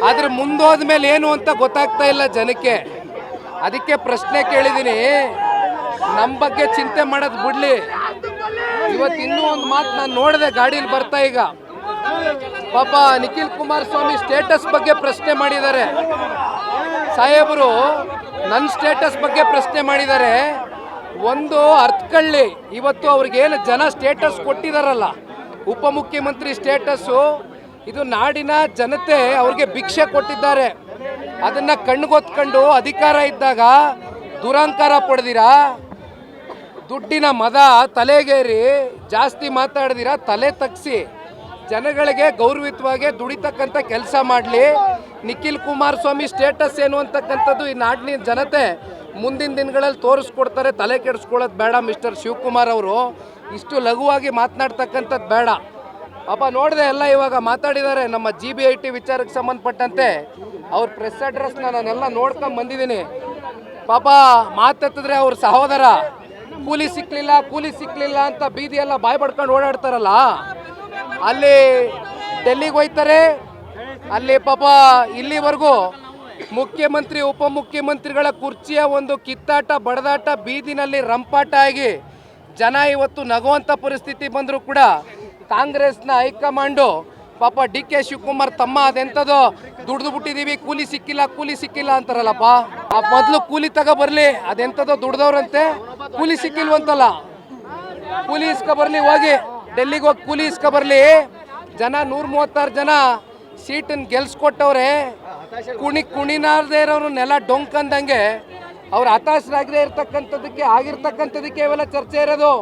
ಆದ್ರೆ ಮುಂದೋದ ಮೇಲೆ ಏನು ಅಂತ ಗೊತ್ತಾಗ್ತಾ ಇಲ್ಲ ಜನಕ್ಕೆ. ಅದಕ್ಕೆ ಪ್ರಶ್ನೆ ಕೇಳಿದ್ದೀನಿ, ನಮ್ಮ ಬಗ್ಗೆ ಚಿಂತೆ ಮಾಡೋದು ಬಿಡ್ಲಿ. ಇವತ್ತು ಇನ್ನೂ ಒಂದು ಮಾತು ನಾನು ನೋಡಿದೆ ಗಾಡೀಲಿ ಬರ್ತಾ, ಈಗ ಪಾಪ ನಿಖಿಲ್ ಕುಮಾರಸ್ವಾಮಿ ಸ್ಟೇಟಸ್ ಬಗ್ಗೆ ಪ್ರಶ್ನೆ ಮಾಡಿದ್ದಾರೆ. ಸಾಹೇಬರು ನನ್ನ ಸ್ಟೇಟಸ್ ಬಗ್ಗೆ ಪ್ರಶ್ನೆ ಮಾಡಿದ್ದಾರೆ. ಒಂದು ಅರ್ಥಕೊಳ್ಳಿ, ಇವತ್ತು ಅವ್ರಿಗೇನು ಜನ ಸ್ಟೇಟಸ್ ಕೊಟ್ಟಿದಾರಲ್ಲ, ಉಪಮುಖ್ಯಮಂತ್ರಿ ಸ್ಟೇಟಸ್ಸು, ಇದು ನಾಡಿನ ಜನತೆ ಅವ್ರಿಗೆ ಭಿಕ್ಷೆ ಕೊಟ್ಟಿದ್ದಾರೆ. ಅದನ್ನು ಕಣ್ಗೊತ್ಕೊಂಡು ಅಧಿಕಾರ ಇದ್ದಾಗ ದುರಹಂಕಾರ ಪಡೆದಿರಾ, ದುಡ್ಡಿನ ಮದ ತಲೆಗೇರಿ ಜಾಸ್ತಿ ಮಾತಾಡ್ದಿರಾ, ತಲೆ ತಗ್ಸಿ ಜನಗಳಿಗೆ ಗೌರವಿತವಾಗಿ ದುಡಿತಕ್ಕಂಥ ಕೆಲಸ ಮಾಡಲಿ. ನಿಖಿಲ್ ಕುಮಾರಸ್ವಾಮಿ ಸ್ಟೇಟಸ್ ಏನು ಅಂತಕ್ಕಂಥದ್ದು ಈ ನಾಡಿನ ಜನತೆ ಮುಂದಿನ ದಿನಗಳಲ್ಲಿ ತೋರಿಸ್ಕೊಡ್ತಾರೆ. ತಲೆ ಕೆಡಿಸ್ಕೊಳ್ಳೋದು ಬೇಡ. ಮಿಸ್ಟರ್ ಶಿವಕುಮಾರ್ ಅವರು ಇಷ್ಟು ಲಘುವಾಗಿ ಮಾತನಾಡ್ತಕ್ಕಂಥದ್ದು ಬೇಡ. ಪಾಪ ನೋಡಿದೆ ಎಲ್ಲ ಇವಾಗ ಮಾತಾಡಿದ್ದಾರೆ ನಮ್ಮ GBIT ವಿಚಾರಕ್ಕೆ ಸಂಬಂಧಪಟ್ಟಂತೆ. ಅವ್ರ ಪ್ರೆಸ್ ಅಡ್ರೆಸ್ನ ನಾನೆಲ್ಲ ನೋಡ್ಕೊಂಡು ಬಂದಿದ್ದೀನಿ. ಪಾಪ ಮಾತೆತ್ತಿದ್ರೆ ಅವ್ರ ಸಹೋದರ ಕೂಲಿ ಸಿಕ್ಕಲಿಲ್ಲ ಅಂತ ಬೀದಿಯೆಲ್ಲ ಬಾಯಿ ಪಡ್ಕೊಂಡು ಓಡಾಡ್ತಾರಲ್ಲ, ಅಲ್ಲಿ ಡೆಲ್ಲಿಗೆ ಹೋಯ್ತಾರೆ. ಅಲ್ಲಿ ಪಾಪ ಇಲ್ಲಿವರೆಗೂ ಮುಖ್ಯಮಂತ್ರಿ ಉಪಮುಖ್ಯಮಂತ್ರಿಗಳ ಕುರ್ಚಿಯ ಒಂದು ಕಿತ್ತಾಟ ಬಡದಾಟ ಬೀದಿನಲ್ಲಿ ರಂಪಾಟ ಆಗಿ ಜನ ಇವತ್ತು ನಗುವಂಥ ಪರಿಸ್ಥಿತಿ ಬಂದರೂ ಕೂಡ ಕಾಂಗ್ರೆಸ್ನ ಹೈಕಮಾಂಡು ಪಾಪ DK ಶಿವಕುಮಾರ್ ತಮ್ಮ ಅದೆಂಥದ್ದು ದುಡ್ದು ಬಿಟ್ಟಿದ್ದೀವಿ, ಕೂಲಿ ಸಿಕ್ಕಿಲ್ಲ ಅಂತಾರಲ್ಲಪ್ಪ. ಆ ಮೊದಲು ಕೂಲಿ ಬರ್ಲಿ, ಅದೆಂಥದ್ದು ದುಡ್ದವ್ರಂತೆ, ಕೂಲಿ ಸಿಕ್ಕಿಲ್ವಂತಲ್ಲ, ಕೂಲಿ ಬರ್ಲಿ, ಹೋಗಿ ಡೆಲ್ಲಿಗೆ ಹೋಗಿ ಕೂಲಿ ಬರ್ಲಿ. ಜನ 136 ಜನ ಸೀಟನ್ನು ಗೆಲ್ಸ್ಕೊಟ್ಟವ್ರೆ. ಕುಣಿನಾರದೇ ಇರೋರು ನೆಲ ಡೊಂಕಂದಂಗೆ ಅವ್ರು ಹತಾಶರಾಗದೇ ಆಗಿರ್ತಕ್ಕಂಥದ್ದಕ್ಕೆ ಇವೆಲ್ಲ ಚರ್ಚೆ ಇರೋದು.